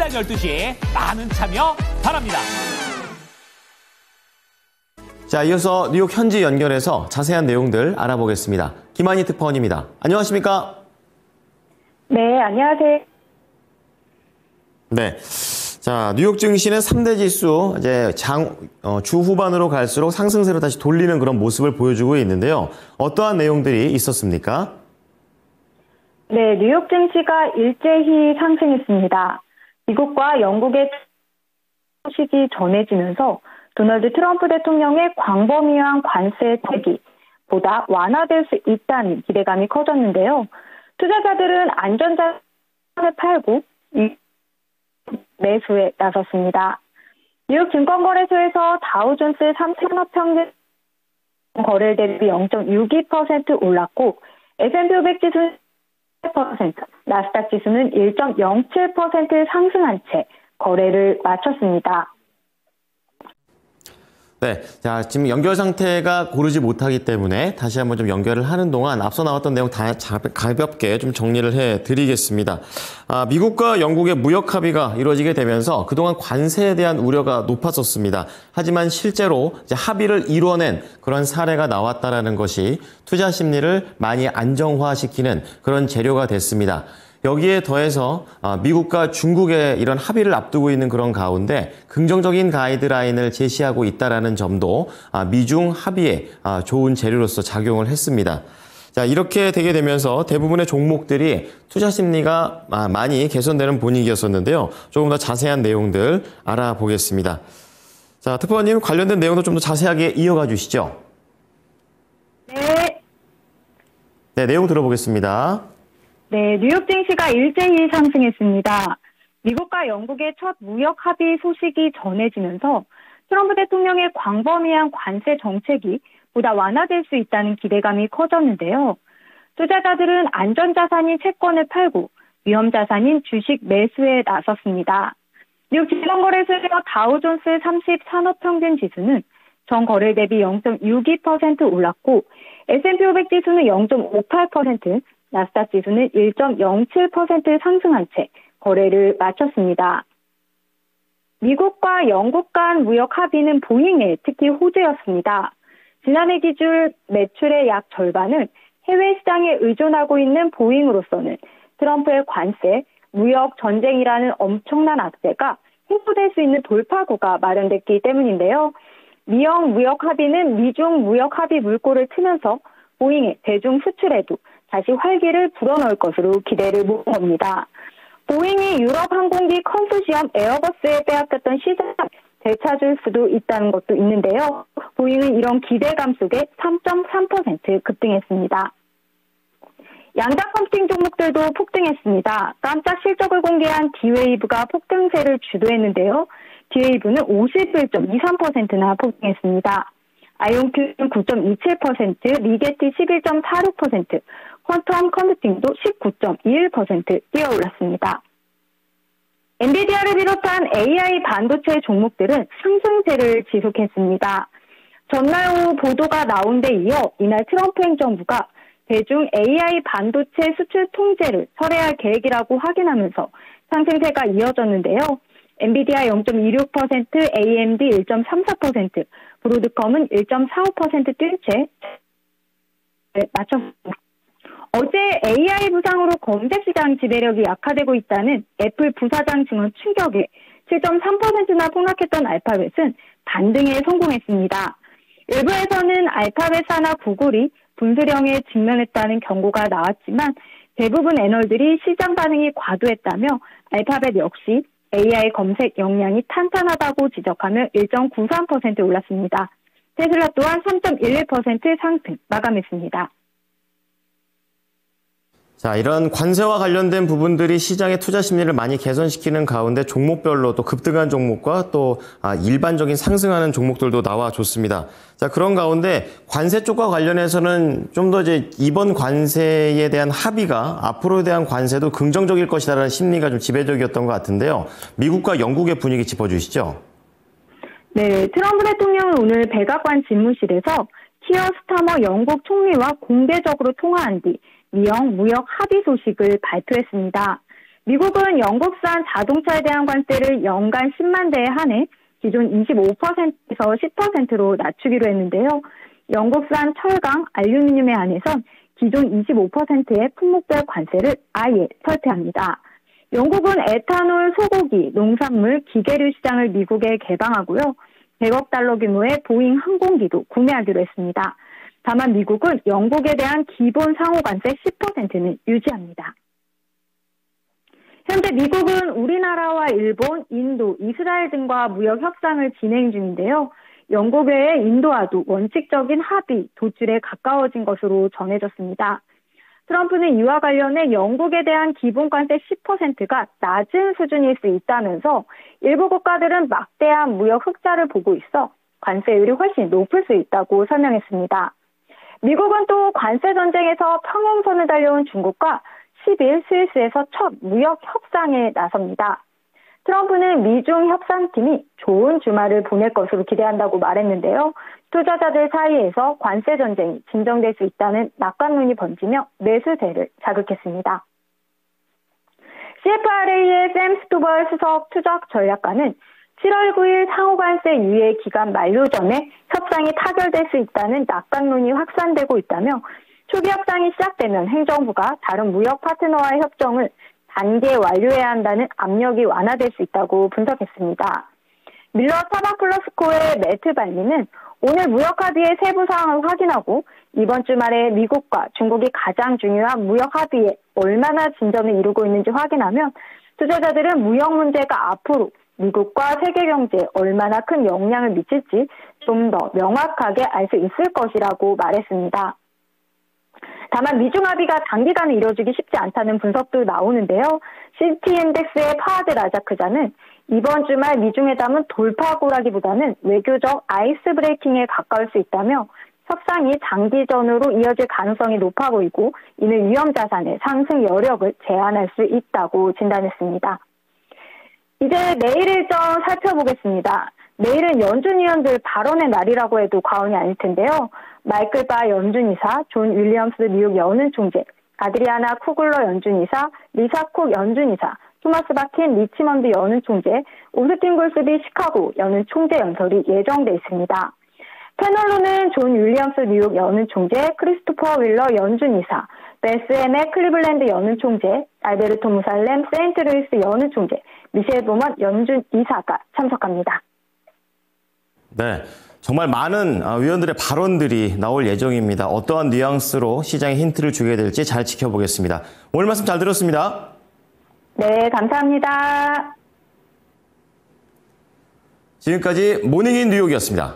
오전 12시 많은 참여 바랍니다. 자, 이어서 뉴욕 현지 연결해서 자세한 내용들 알아보겠습니다. 김한희 특파원입니다. 안녕하십니까? 네, 안녕하세요. 네. 자, 뉴욕 증시는 3대 지수 이제 주 후반으로 갈수록 상승세로 다시 돌리는 그런 모습을 보여주고 있는데요. 어떠한 내용들이 있었습니까? 네, 뉴욕 증시가 일제히 상승했습니다. 미국과 영국의 소식이 전해지면서 도널드 트럼프 대통령의 광범위한 관세 체계보다 완화될 수 있다는 기대감이 커졌는데요. 투자자들은 안전자산을 팔고 매수에 나섰습니다. 뉴욕 증권거래소에서 다우존스 3,000업 평균 거래 대비 0.62% 올랐고 S&P 500 지수는 1%, 나스닥 지수는 1.07% 상승한 채 거래를 마쳤습니다. 네, 자, 지금 연결 상태가 고르지 못하기 때문에 다시 한번 좀 연결을 하는 동안 앞서 나왔던 내용 다 가볍게 좀 정리를 해드리겠습니다. 미국과 영국의 무역 합의가 이루어지게 되면서 그동안 관세에 대한 우려가 높았었습니다. 하지만 실제로 이제 합의를 이뤄낸 그런 사례가 나왔다라는 것이 투자 심리를 많이 안정화시키는 그런 재료가 됐습니다. 여기에 더해서 미국과 중국의 이런 합의를 앞두고 있는 그런 가운데 긍정적인 가이드라인을 제시하고 있다는 점도 미중 합의에 좋은 재료로서 작용을 했습니다. 자, 이렇게 되게 되면서 대부분의 종목들이 투자 심리가 많이 개선되는 분위기였었는데요. 조금 더 자세한 내용들 알아보겠습니다. 자, 특파원님 관련된 내용도 좀 더 자세하게 이어가 주시죠. 네. 네, 내용 들어보겠습니다. 네, 뉴욕 증시가 일제히 상승했습니다. 미국과 영국의 첫 무역 합의 소식이 전해지면서 트럼프 대통령의 광범위한 관세 정책이 보다 완화될 수 있다는 기대감이 커졌는데요. 투자자들은 안전자산인 채권을 팔고 위험자산인 주식 매수에 나섰습니다. 뉴욕 증권거래소에서 다우존스 30 산업평균지수는 전 거래 대비 0.62% 올랐고 S&P 500 지수는 0.58%, 나스닥 지수는 1.07% 상승한 채 거래를 마쳤습니다. 미국과 영국 간 무역 합의는 보잉에 특히 호재였습니다. 지난해 기준 매출의 약 절반을 해외 시장에 의존하고 있는 보잉으로서는 트럼프의 관세, 무역 전쟁이라는 엄청난 악재가 해소될 수 있는 돌파구가 마련됐기 때문인데요. 미영 무역 합의는 미중 무역 합의 물꼬를 트면서 보잉의 대중 수출에도 다시 활기를 불어넣을 것으로 기대를 모은 겁니다. 보잉이 유럽 항공기 컨소시엄 에어버스에 빼앗겼던 시장을 되찾을 수도 있다는 것도 있는데요. 보잉은 이런 기대감 속에 3.3% 급등했습니다. 양자 컴퓨팅 종목들도 폭등했습니다. 깜짝 실적을 공개한 D-Wave가 폭등세를 주도했는데요. D-Wave는 51.23%나 폭등했습니다. 아이온큐는 9.27%, 리게티 11.46%, 퀀텀 컴퓨팅도 19.21% 뛰어올랐습니다. 엔비디아를 비롯한 AI 반도체 종목들은 상승세를 지속했습니다. 전날 오후 보도가 나온 데 이어 이날 트럼프 행정부가 대중 AI 반도체 수출 통제를 철회할 계획이라고 확인하면서 상승세가 이어졌는데요. 엔비디아 0.26%, AMD 1.34%, 브로드컴은 1.45% 뛴 채 맞췄습니다. 어제 AI 부상으로 검색시장 지배력이 약화되고 있다는 애플 부사장 증언 충격에 7.3%나 폭락했던 알파벳은 반등에 성공했습니다. 일부에서는 알파벳사나 구글이 분수령에 직면했다는 경고가 나왔지만 대부분 애널들이 시장 반응이 과도했다며 알파벳 역시 AI 검색 역량이 탄탄하다고 지적하며 1.93% 올랐습니다. 테슬라 또한 3.11% 상승 마감했습니다. 자, 이런 관세와 관련된 부분들이 시장의 투자 심리를 많이 개선시키는 가운데 종목별로 또 급등한 종목과 또 일반적인 상승하는 종목들도 나와줬습니다. 자, 그런 가운데 관세 쪽과 관련해서는 좀 더 이제 이번 관세에 대한 합의가 앞으로에 대한 관세도 긍정적일 것이라는 심리가 좀 지배적이었던 것 같은데요. 미국과 영국의 분위기 짚어주시죠. 네, 트럼프 대통령은 오늘 백악관 집무실에서 키어 스타머 영국 총리와 공개적으로 통화한 뒤 미영 무역 합의 소식을 발표했습니다. 미국은 영국산 자동차에 대한 관세를 연간 10만 대에 한해 기존 25%에서 10%로 낮추기로 했는데요. 영국산 철강, 알루미늄에 한해선 기존 25%의 품목별 관세를 아예 철폐합니다. 영국은 에탄올, 소고기, 농산물, 기계류 시장을 미국에 개방하고요. 100억 달러 규모의 보잉 항공기도 구매하기로 했습니다. 다만 미국은 영국에 대한 기본 상호 관세 10%는 유지합니다. 현재 미국은 우리나라와 일본, 인도, 이스라엘 등과 무역 협상을 진행 중인데요. 영국 외에 인도와도 원칙적인 합의, 도출에 가까워진 것으로 전해졌습니다. 트럼프는 이와 관련해 영국에 대한 기본관세 10%가 낮은 수준일 수 있다면서 일부 국가들은 막대한 무역 흑자를 보고 있어 관세율이 훨씬 높을 수 있다고 설명했습니다. 미국은 또 관세 전쟁에서 평행선을 달려온 중국과 10일 스위스에서 첫 무역 협상에 나섭니다. 트럼프는 미중 협상팀이 좋은 주말을 보낼 것으로 기대한다고 말했는데요. 투자자들 사이에서 관세 전쟁이 진정될 수 있다는 낙관론이 번지며 매수세를 자극했습니다. CFRA의 샘 스투벌 수석 투적 전략가는 7월 9일 상호관세 유예 기간 만료 전에 협상이 타결될 수 있다는 낙관론이 확산되고 있다며 초기 협상이 시작되면 행정부가 다른 무역 파트너와의 협정을 단계 완료해야 한다는 압력이 완화될 수 있다고 분석했습니다. 밀러 타바클로스코의 매트 발리는 오늘 무역 합의의 세부 사항을 확인하고 이번 주말에 미국과 중국이 가장 중요한 무역 합의에 얼마나 진전을 이루고 있는지 확인하면 투자자들은 무역 문제가 앞으로 미국과 세계 경제에 얼마나 큰 영향을 미칠지 좀 더 명확하게 알 수 있을 것이라고 말했습니다. 다만 미중 합의가 단기간에 이뤄지기 쉽지 않다는 분석도 나오는데요. 시티인덱스의 파하드 라자크자는 이번 주말 미중회담은 돌파구라기보다는 외교적 아이스 브레이킹에 가까울 수 있다며 협상이 장기전으로 이어질 가능성이 높아 보이고 이는 위험자산의 상승 여력을 제한할 수 있다고 진단했습니다. 이제 내일 일정 살펴보겠습니다. 내일은 연준 위원들 발언의 날이라고 해도 과언이 아닐 텐데요. 마이클 바 연준 이사, 존 윌리엄스 미국 연은 총재, 아드리아나 쿠글러 연준 이사, 리사 콕 연준 이사, 토마스 바킨 리치먼드 연은 총재, 오스틴 골스비 시카고 연은 총재 연설이 예정돼 있습니다. 패널로는 존 윌리엄스 미국 연은 총재, 크리스토퍼 윌러 연준 이사, 베스엠의 클리블랜드 연은 총재, 알베르토 무살렘 세인트루이스 연은 총재, 미셸 보먼 연준 이사가 참석합니다. 네, 정말 많은 위원들의 발언들이 나올 예정입니다. 어떠한 뉘앙스로 시장에 힌트를 주게 될지 잘 지켜보겠습니다. 오늘 말씀 잘 들었습니다. 네, 감사합니다. 지금까지 모닝인 뉴욕이었습니다.